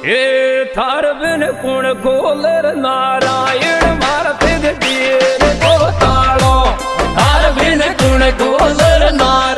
એ થાર બિન કુણ ગોલર નારાયણ મારતે દીર ગોતાળો થાર બિન કુણ ગોલર નારાયણ